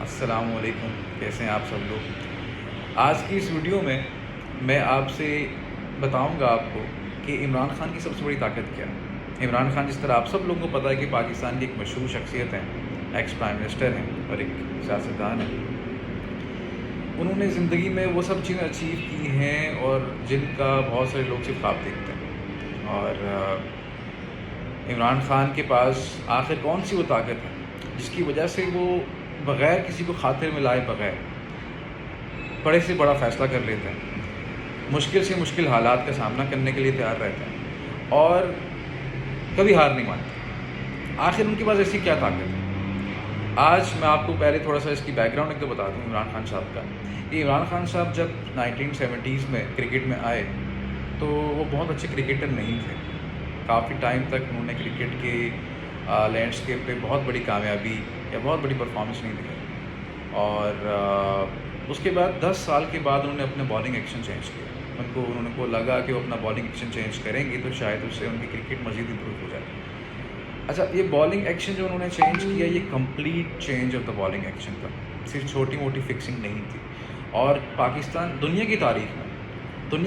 السلام علیکم، کیسے ہیں آپ سب لوگ؟ آج کی اس ویڈیو میں میں آپ سے بتاؤں گا آپ کو کہ عمران خان کی سب سے بڑی طاقت کیا ہے۔ عمران خان جس طرح آپ سب لوگوں کو پتہ ہے کہ پاکستان کی ایک مشہور شخصیت ہیں، ایکس پرائم منسٹر ہیں اور ایک سیاستدان ہیں۔ انہوں نے زندگی میں وہ سب چیزیں اچیو کی ہیں اور جن کا بہت سارے لوگ صرف خواب دیکھتے ہیں، اور عمران خان کے پاس آخر کون سی وہ طاقت ہے جس کی وجہ سے وہ بغیر کسی کو خاطر میں لائے بغیر بڑے سے بڑا فیصلہ کر لیتے ہیں، مشکل سے مشکل حالات کا سامنا کرنے کے لیے تیار رہتے ہیں اور کبھی ہار نہیں مانتے۔ آخر ان کے پاس ایسی کیا طاقت ہے؟ آج میں آپ کو پہلے تھوڑا سا اس کی بیک گراؤنڈ ایک تو بتا دوں عمران خان صاحب کا، کہ عمران خان صاحب جب 1970s میں کرکٹ میں آئے تو وہ بہت اچھے کرکٹر نہیں تھے۔ کافی ٹائم تک انہوں نے کرکٹ کے لینڈسکیپ پہ بہت بڑی کامیابی یا بہت بڑی پرفارمنس نہیں دی، اور اس کے بعد 10 سال کے بعد انہوں نے اپنا بالنگ ایکشن چینج کیا۔ انہوں کو لگا کہ وہ اپنا بالنگ ایکشن چینج کریں گے تو شاید اس سے ان کی کرکٹ مزید امپروو ہو جائے۔ اچھا، یہ بالنگ ایکشن جو انہوں نے چینج کیا، یہ complete change of the bowling action تھا، صرف چھوٹی موٹی فکسنگ نہیں تھی۔ اور پاکستان دنیا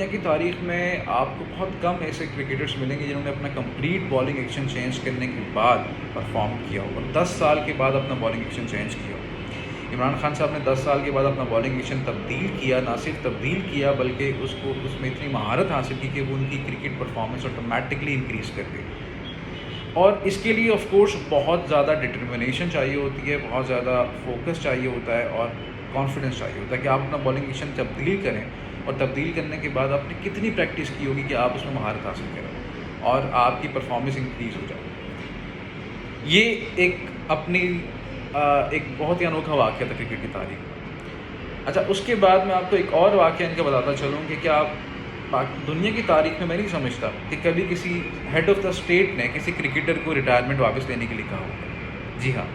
کی تاریخ میں آپ کو بہت کم ایسے کرکٹرز ملیں گے جنہوں نے اپنا کمپلیٹ بالنگ ایکشن چینج کرنے کے بعد پرفارم کیا ہو، اور 10 سال کے بعد اپنا بالنگ ایکشن چینج کیا ہو۔ عمران خان صاحب نے 10 سال کے بعد اپنا بالنگ ایکشن تبدیل کیا، نہ صرف تبدیل کیا بلکہ اس میں اتنی مہارت حاصل کی کہ وہ ان کی کرکٹ پرفارمنس آٹومیٹکلی انکریز کر گئی۔ اور اس کے لیے آف کورس بہت زیادہ ڈٹرمنیشن چاہیے ہوتی ہے، بہت زیادہ فوکس چاہیے ہوتا ہے اور کانفیڈنس چاہیے ہوتا ہے کہ آپ اپنا بالنگ ایکشن تبدیل کریں، اور تبدیل کرنے کے بعد آپ نے کتنی پریکٹس کی ہوگی کہ آپ اس میں مہارت حاصل کریں اور آپ کی پرفارمنس انکریز ہو جائے۔ یہ ایک بہت ہی انوکھا واقعہ تھا کرکٹ کی تاریخ میں۔ اچھا، اس کے بعد میں آپ کو ایک اور واقعہ ان کا بتاتا چلوں کہ کیا دنیا کی تاریخ میں نہیں سمجھتا کہ کبھی کسی ہیڈ آف دا اسٹیٹ نے کسی کرکٹر کو ریٹائرمنٹ واپس لینے کے لیے کہا ہوگا۔ جی ہاں،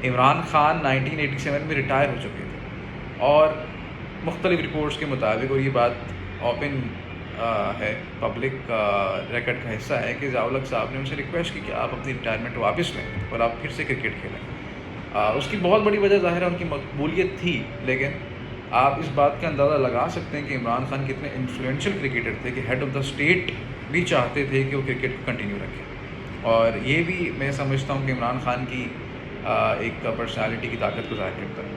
عمران خان 1987 میں ریٹائر ہو چکے تھے، اور مختلف رپورٹس کے مطابق، اور یہ بات اوپن ہے، پبلک ریکارڈ کا حصہ ہے، کہ ضیاء الحق صاحب نے ان سے ریکویسٹ کی کہ آپ اپنی ریٹائرمنٹ واپس لیں اور آپ پھر سے کرکٹ کھیلیں۔ اس کی بہت بڑی وجہ ظاہر ہے ان کی مقبولیت تھی، لیکن آپ اس بات کا اندازہ لگا سکتے ہیں کہ عمران خان کتنے انفلوئنشل کرکٹر تھے کہ ہیڈ آف دا اسٹیٹ بھی چاہتے تھے کہ وہ کرکٹ کو کنٹینیو رکھیں۔ اور یہ بھی میں سمجھتا ہوں کہ عمران خان کی ایک پرسنالٹی کی طاقت کو ظاہر کرتا ہے۔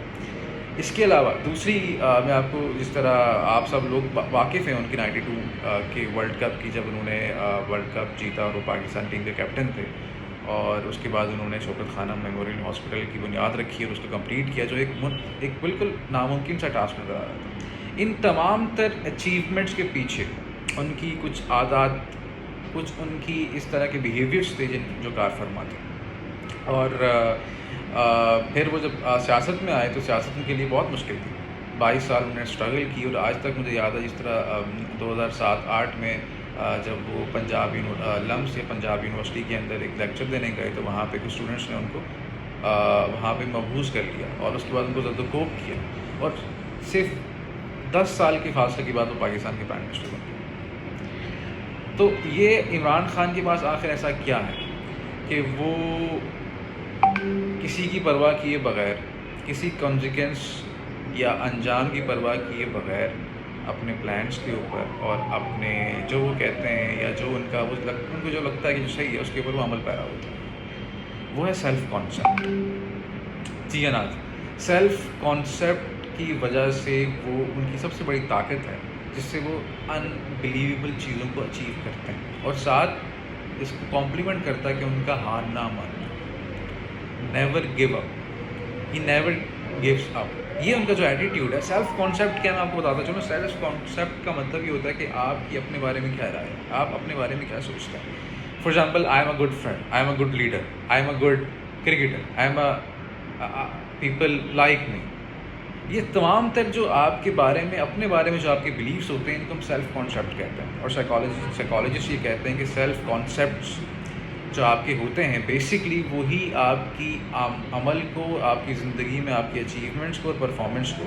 اس کے علاوہ دوسری میں آپ کو، جس طرح آپ سب لوگ واقف ہیں ان کی 92 کے ورلڈ کپ کی، جب انہوں نے ورلڈ کپ جیتا اور وہ پاکستان ٹیم کے کیپٹن تھے، اور اس کے بعد انہوں نے شوکت خانم میموریل ہاسپٹل کی بنیاد رکھی اور اس کو کمپلیٹ کیا، جو ایک بالکل ناممکن سا ٹاسک نظر آ رہا تھا۔ ان تمام تر اچیومنٹس کے پیچھے ان کی کچھ عادات، کچھ ان کی اس طرح کے بیہیویئرس تھے جو کار فرما تھے۔ اور پھر وہ جب سیاست میں آئے تو سیاست ان کے لیے بہت مشکل تھی۔ 22 سال انہوں نے اسٹرگل کی، اور آج تک مجھے یاد ہے جس طرح 2007-8 میں جب وہ پنجاب یونیورسٹی کے اندر ایک لیکچر دینے گئے تو وہاں پہ کچھ اسٹوڈنٹس نے ان کو وہاں پہ مبہوت کر لیا، اور اس کے بعد ان کو زد و کوب کیا، اور صرف 10 سال کے فاصلے کے بعد وہ پاکستان کے پرائم منسٹر بن گئے۔ تو یہ عمران خان کے پاس آخر ایسا کیا ہے کہ وہ کسی کی پرواہ کیے بغیر، کسی کنسیکوینس یا انجام کی پرواہ کیے بغیر اپنے پلانس کے اوپر اور اپنے جو وہ کہتے ہیں یا جو ان کو جو لگتا ہے کہ جو صحیح ہے اس کے اوپر وہ عمل پیرا ہوتا ہے۔ وہ ہے سیلف کانسیپٹ۔ جی ہاں، سیلف کانسیپٹ کی وجہ سے وہ ان کی سب سے بڑی طاقت ہے، جس سے وہ انبلیویبل چیزوں کو اچیو کرتے ہیں، اور ساتھ اس کو کمپلیمنٹ کرتا ہے کہ ان کا ہار نہ ماننا، never give up, he never gives up. یہ ان کا جو ایٹیٹیوڈ ہے۔ سیلف کانسیپٹ کیا، میں آپ کو بتاتا چلوں۔ سیلف کانسیپٹ کا مطلب یہ ہوتا ہے کہ آپ کی اپنے بارے میں کیا رائے ہے، آپ اپنے بارے میں کیا سوچتے ہیں۔ For example, I am a good friend, I am a good leader, I am a good cricketer, I am a people like me. یہ تمام تر جو آپ کے بارے میں، اپنے بارے میں جو آپ کے بلیفس ہوتے ہیں، ان کو ہم سیلف کانسیپٹ کہتے ہیں۔ اور سائیکالوجسٹ یہ کہتے ہیں کہ سیلف کانسیپٹس جو آپ کے ہوتے ہیں بیسکلی وہی آپ کی عمل کو، آپ کی زندگی میں آپ کی اچیومنٹس کو اور پرفارمنس کو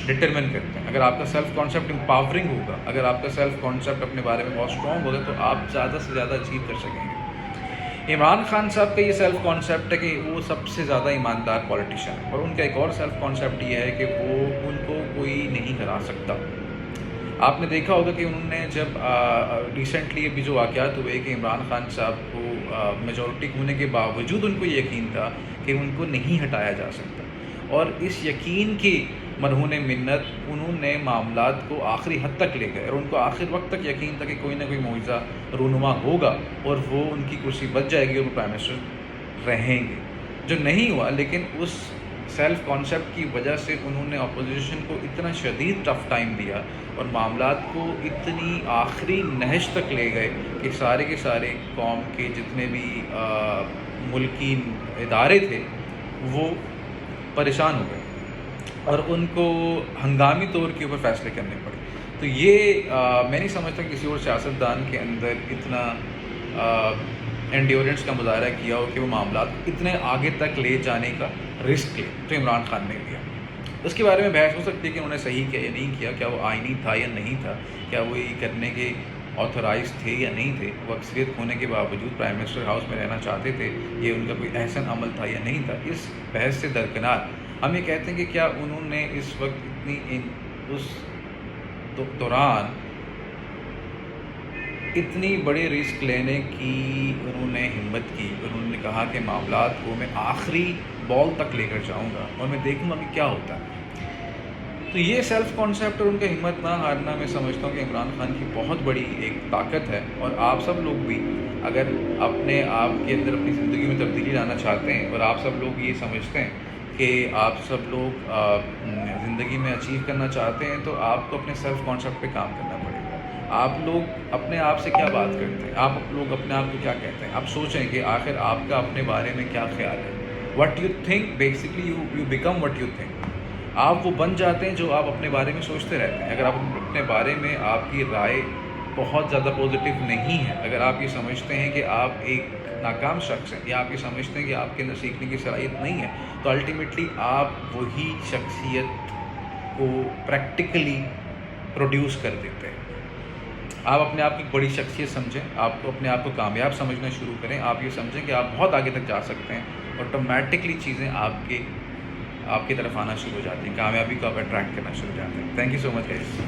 ڈٹرمن کرتے ہیں۔ اگر آپ کا سیلف کانسیپٹ امپاورنگ ہوگا، اگر آپ کا سیلف کانسیپٹ اپنے بارے میں بہت اسٹرانگ ہوگا، تو آپ زیادہ سے زیادہ اچیو کر سکیں گے۔ عمران خان صاحب کا یہ سیلف کانسیپٹ ہے کہ وہ سب سے زیادہ ایماندار پولیٹیشین ہے، اور ان کا ایک اور سیلف کانسیپٹ یہ ہے کہ وہ ان کو کوئی نہیں ہرا سکتا۔ آپ نے دیکھا ہوگا کہ انہوں نے جب ریسنٹلی ابھی جو واقعات ہوئے کہ عمران خان صاحب کو میجورٹی ہونے کے باوجود ان کو یقین تھا کہ ان کو نہیں ہٹایا جا سکتا، اور اس یقین کی مرہون منت انہوں نے معاملات کو آخری حد تک لے گئے، اور ان کو آخر وقت تک یقین تھا کہ کوئی نہ کوئی معجزہ رونما ہوگا اور وہ ان کی کرسی بچ جائے گی اور وہ پرائم منسٹر رہیں گے، جو نہیں ہوا۔ لیکن اس سیلف کانسیپٹ کی وجہ سے انہوں نے اپوزیشن کو اتنا شدید ٹف ٹائم دیا اور معاملات کو اتنی آخری نہج تک لے گئے کہ سارے کے سارے قوم کے جتنے بھی ملکی ادارے تھے وہ پریشان ہو گئے اور ان کو ہنگامی طور کے اوپر فیصلے کرنے پڑے۔ تو یہ میں نہیں سمجھتا کسی اور سیاستدان کے اندر اتنا انڈیورنس کا مظاہرہ کیا ہو کہ وہ معاملات اتنے آگے تک لے جانے کا رسک لے جو عمران خان نے لیا۔ اس کے بارے میں بحث ہو سکتی ہے کہ انہوں نے صحیح کیا یا نہیں کیا، کیا وہ آئینی تھا یا نہیں تھا، کیا وہ یہ کرنے کے آتھورائز تھے یا نہیں تھے، وہ اکثریت ہونے کے باوجود پرائم منسٹر ہاؤس میں رہنا چاہتے تھے، یہ ان کا کوئی احسن عمل تھا یا نہیں تھا۔ اس بحث سے درکنار ہم یہ کہتے ہیں کہ کیا انہوں نے اس وقت اس دوران اتنی بڑی رسک لینے کی انہوں نے ہمت کی، انہوں نے کہا کہ معاملات کو میں آخری بال تک لے کر جاؤں گا اور میں دیکھوں گا کہ کیا ہوتا ہے۔ تو یہ سیلف کانسیپٹ اور ان کا ہمت نہ ہارنا میں سمجھتا ہوں کہ عمران خان کی بہت بڑی ایک طاقت ہے، اور آپ سب لوگ بھی اگر اپنے آپ کے اندر اپنی زندگی میں تبدیلی لانا چاہتے ہیں اور آپ سب لوگ یہ سمجھتے ہیں کہ آپ سب لوگ زندگی میں اچیو کرنا چاہتے ہیں، تو آپ کو اپنے سیلف کانسیپٹ پہ کام کرنا پڑے گا۔ آپ لوگ اپنے آپ سے کیا بات کرتے ہیں، آپ لوگ اپنے آپ کو کیا کہتے ہیں، آپ سوچیں کہ آخر آپ کا اپنے بارے میں کیا خیال ہے۔ What you think basically you become what you think. آپ وہ بن جاتے ہیں جو آپ اپنے بارے میں سوچتے رہتے ہیں۔ اگر آپ اپنے بارے میں آپ کی رائے بہت زیادہ پازیٹیو نہیں ہے، اگر آپ یہ سمجھتے ہیں کہ آپ ایک ناکام شخص ہیں، یا آپ یہ سمجھتے ہیں کہ آپ کے اندر سیکھنے کی صلاحیت نہیں ہے، تو الٹیمیٹلی آپ وہی شخصیت کو پریکٹیکلی پروڈیوس کر دیتے ہیں۔ آپ اپنے آپ کی بڑی شخصیت سمجھیں، آپ کو اپنے آپ کو کامیاب سمجھنا شروع کریں، آپ یہ سمجھیں کہ آپ بہت آگے تک جا سکتے ہیں، آٹومیٹکلی چیزیں آپ کی طرف آنا شروع ہو جاتی ہیں، کامیابی کو آپ اٹریکٹ کرنا شروع ہو جاتے ہیں۔ Thank you so much guys.